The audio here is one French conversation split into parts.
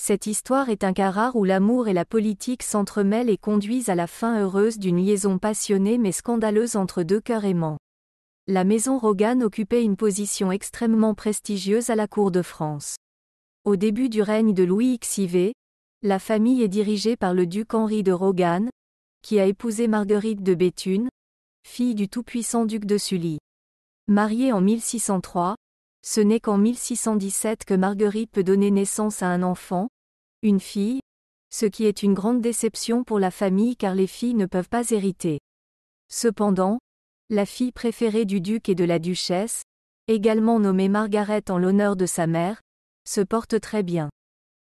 Cette histoire est un cas rare où l'amour et la politique s'entremêlent et conduisent à la fin heureuse d'une liaison passionnée mais scandaleuse entre deux cœurs aimants. La maison Rogan occupait une position extrêmement prestigieuse à la cour de France. Au début du règne de Louis XIV, la famille est dirigée par le duc Henri de Rogan, qui a épousé Marguerite de Béthune, fille du tout-puissant duc de Sully. Mariée en 1603, ce n'est qu'en 1617 que Marguerite peut donner naissance à un enfant, une fille, ce qui est une grande déception pour la famille car les filles ne peuvent pas hériter. Cependant, la fille préférée du duc et de la duchesse, également nommée Margaret en l'honneur de sa mère, se porte très bien.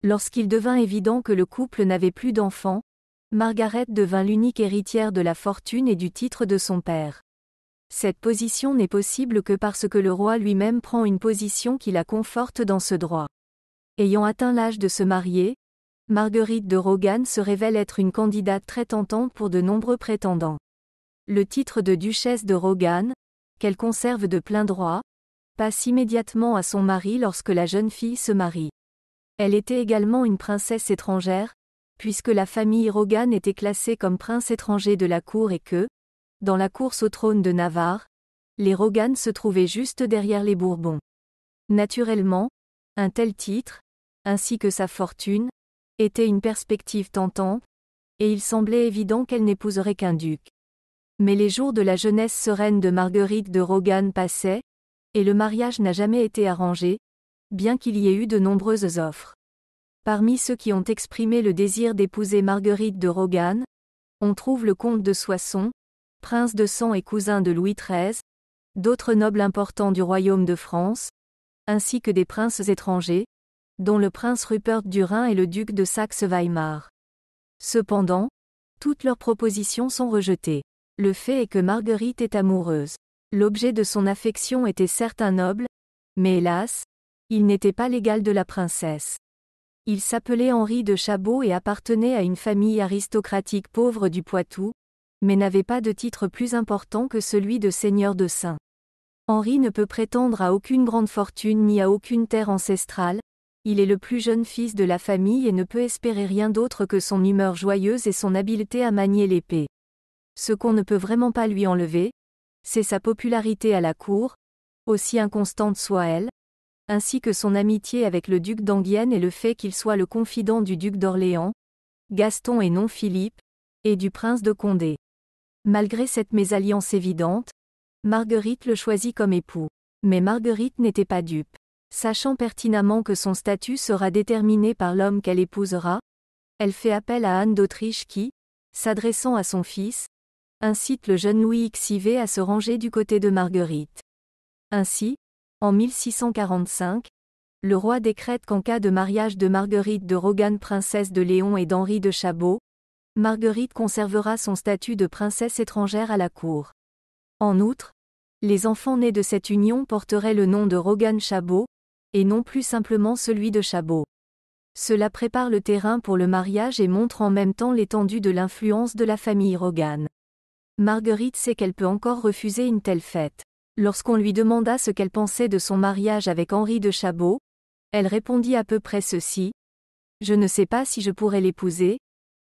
Lorsqu'il devint évident que le couple n'avait plus d'enfants, Margaret devint l'unique héritière de la fortune et du titre de son père. Cette position n'est possible que parce que le roi lui-même prend une position qui la conforte dans ce droit. Ayant atteint l'âge de se marier, Marguerite de Rogan se révèle être une candidate très tentante pour de nombreux prétendants. Le titre de duchesse de Rogan, qu'elle conserve de plein droit, passe immédiatement à son mari lorsque la jeune fille se marie. Elle était également une princesse étrangère, puisque la famille Rogan était classée comme prince étranger de la cour et que, dans la course au trône de Navarre, les Rogan se trouvaient juste derrière les Bourbons. Naturellement, un tel titre, ainsi que sa fortune, était une perspective tentante, et il semblait évident qu'elle n'épouserait qu'un duc. Mais les jours de la jeunesse sereine de Marguerite de Rogan passaient, et le mariage n'a jamais été arrangé, bien qu'il y ait eu de nombreuses offres. Parmi ceux qui ont exprimé le désir d'épouser Marguerite de Rogan, on trouve le comte de Soissons, prince de sang et cousin de Louis XIII, d'autres nobles importants du royaume de France, ainsi que des princes étrangers, dont le prince Rupert du Rhin et le duc de Saxe-Weimar. Cependant, toutes leurs propositions sont rejetées. Le fait est que Marguerite est amoureuse. L'objet de son affection était certes un noble, mais hélas, il n'était pas l'égal de la princesse. Il s'appelait Henri de Chabot et appartenait à une famille aristocratique pauvre du Poitou, mais n'avait pas de titre plus important que celui de seigneur de Saint. Henri ne peut prétendre à aucune grande fortune ni à aucune terre ancestrale, il est le plus jeune fils de la famille et ne peut espérer rien d'autre que son humeur joyeuse et son habileté à manier l'épée. Ce qu'on ne peut vraiment pas lui enlever, c'est sa popularité à la cour, aussi inconstante soit-elle, ainsi que son amitié avec le duc d'Enghien et le fait qu'il soit le confident du duc d'Orléans, Gaston et non Philippe, et du prince de Condé. Malgré cette mésalliance évidente, Marguerite le choisit comme époux. Mais Marguerite n'était pas dupe. Sachant pertinemment que son statut sera déterminé par l'homme qu'elle épousera, elle fait appel à Anne d'Autriche qui, s'adressant à son fils, incite le jeune Louis XIV à se ranger du côté de Marguerite. Ainsi, en 1645, le roi décrète qu'en cas de mariage de Marguerite de Rogan princesse de Léon et d'Henri de Chabot, Marguerite conservera son statut de princesse étrangère à la cour. En outre, les enfants nés de cette union porteraient le nom de Rogan-Chabot, et non plus simplement celui de Chabot. Cela prépare le terrain pour le mariage et montre en même temps l'étendue de l'influence de la famille Rogan. Marguerite sait qu'elle peut encore refuser une telle fête. Lorsqu'on lui demanda ce qu'elle pensait de son mariage avec Henri de Chabot, elle répondit à peu près ceci : « Je ne sais pas si je pourrais l'épouser,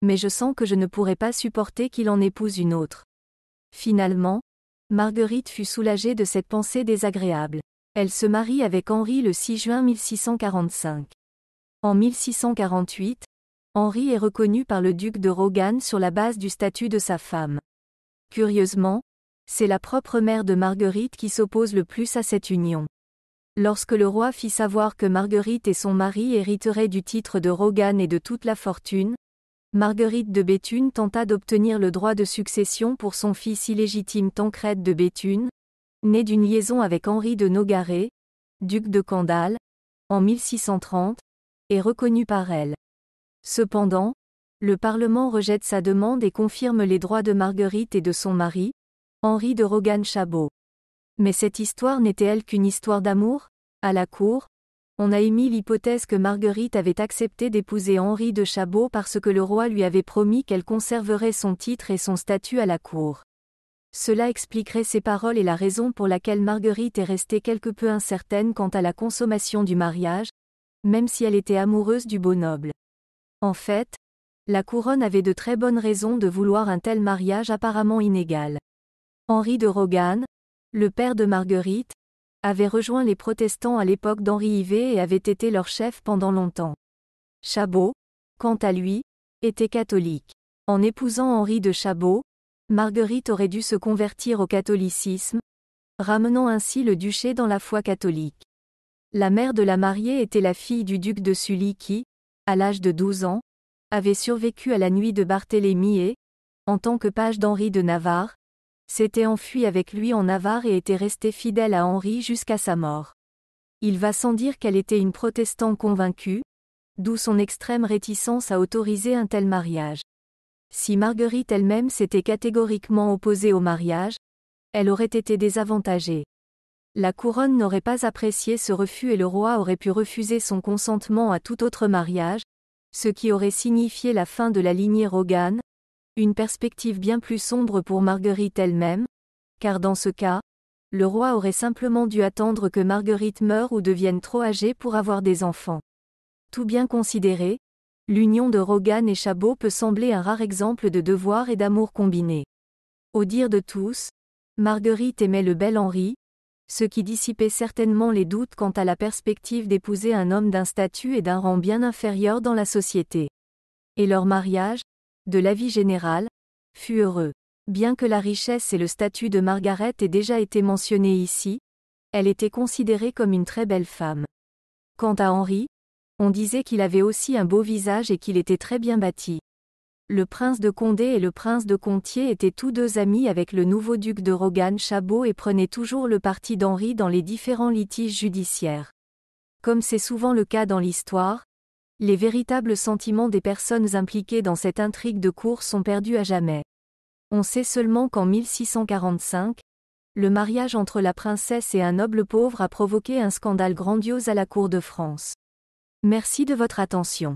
mais je sens que je ne pourrais pas supporter qu'il en épouse une autre. » Finalement, Marguerite fut soulagée de cette pensée désagréable. Elle se marie avec Henri le 6 juin 1645. En 1648, Henri est reconnu par le duc de Rogan sur la base du statut de sa femme. Curieusement, c'est la propre mère de Marguerite qui s'oppose le plus à cette union. Lorsque le roi fit savoir que Marguerite et son mari hériteraient du titre de Rogan et de toute la fortune, Marguerite de Béthune tenta d'obtenir le droit de succession pour son fils illégitime Tancrède de Béthune, né d'une liaison avec Henri de Nogaret, duc de Candale, en 1630, et reconnu par elle. Cependant, le Parlement rejette sa demande et confirme les droits de Marguerite et de son mari, Henri de Rogan-Chabot. Mais cette histoire n'était-elle qu'une histoire d'amour ? À la cour, on a émis l'hypothèse que Marguerite avait accepté d'épouser Henri de Chabot parce que le roi lui avait promis qu'elle conserverait son titre et son statut à la cour. Cela expliquerait ces paroles et la raison pour laquelle Marguerite est restée quelque peu incertaine quant à la consommation du mariage, même si elle était amoureuse du beau noble. En fait, la couronne avait de très bonnes raisons de vouloir un tel mariage apparemment inégal. Henri de Rogan, le père de Marguerite, avait rejoint les protestants à l'époque d'Henri IV et avait été leur chef pendant longtemps. Chabot, quant à lui, était catholique. En épousant Henri de Chabot, Marguerite aurait dû se convertir au catholicisme, ramenant ainsi le duché dans la foi catholique. La mère de la mariée était la fille du duc de Sully qui, à l'âge de 12 ans, avait survécu à la nuit de Barthélemy et, en tant que page d'Henri de Navarre, s'était enfui avec lui en Navarre et était resté fidèle à Henri jusqu'à sa mort. Il va sans dire qu'elle était une protestante convaincue, d'où son extrême réticence à autoriser un tel mariage. Si Marguerite elle-même s'était catégoriquement opposée au mariage, elle aurait été désavantagée. La couronne n'aurait pas apprécié ce refus et le roi aurait pu refuser son consentement à tout autre mariage, ce qui aurait signifié la fin de la lignée Rogan, une perspective bien plus sombre pour Marguerite elle-même, car dans ce cas, le roi aurait simplement dû attendre que Marguerite meure ou devienne trop âgée pour avoir des enfants. Tout bien considéré, l'union de Rogan et Chabot peut sembler un rare exemple de devoir et d'amour combiné. Au dire de tous, Marguerite aimait le bel Henri, ce qui dissipait certainement les doutes quant à la perspective d'épouser un homme d'un statut et d'un rang bien inférieur dans la société. Et leur mariage, de l'avis général, fut heureux. Bien que la richesse et le statut de Margaret aient déjà été mentionnés ici, elle était considérée comme une très belle femme. Quant à Henri, on disait qu'il avait aussi un beau visage et qu'il était très bien bâti. Le prince de Condé et le prince de Contier étaient tous deux amis avec le nouveau duc de Rogan Chabot et prenaient toujours le parti d'Henri dans les différents litiges judiciaires. Comme c'est souvent le cas dans l'histoire, les véritables sentiments des personnes impliquées dans cette intrigue de cour sont perdus à jamais. On sait seulement qu'en 1645, le mariage entre la princesse et un noble pauvre a provoqué un scandale grandiose à la cour de France. Merci de votre attention.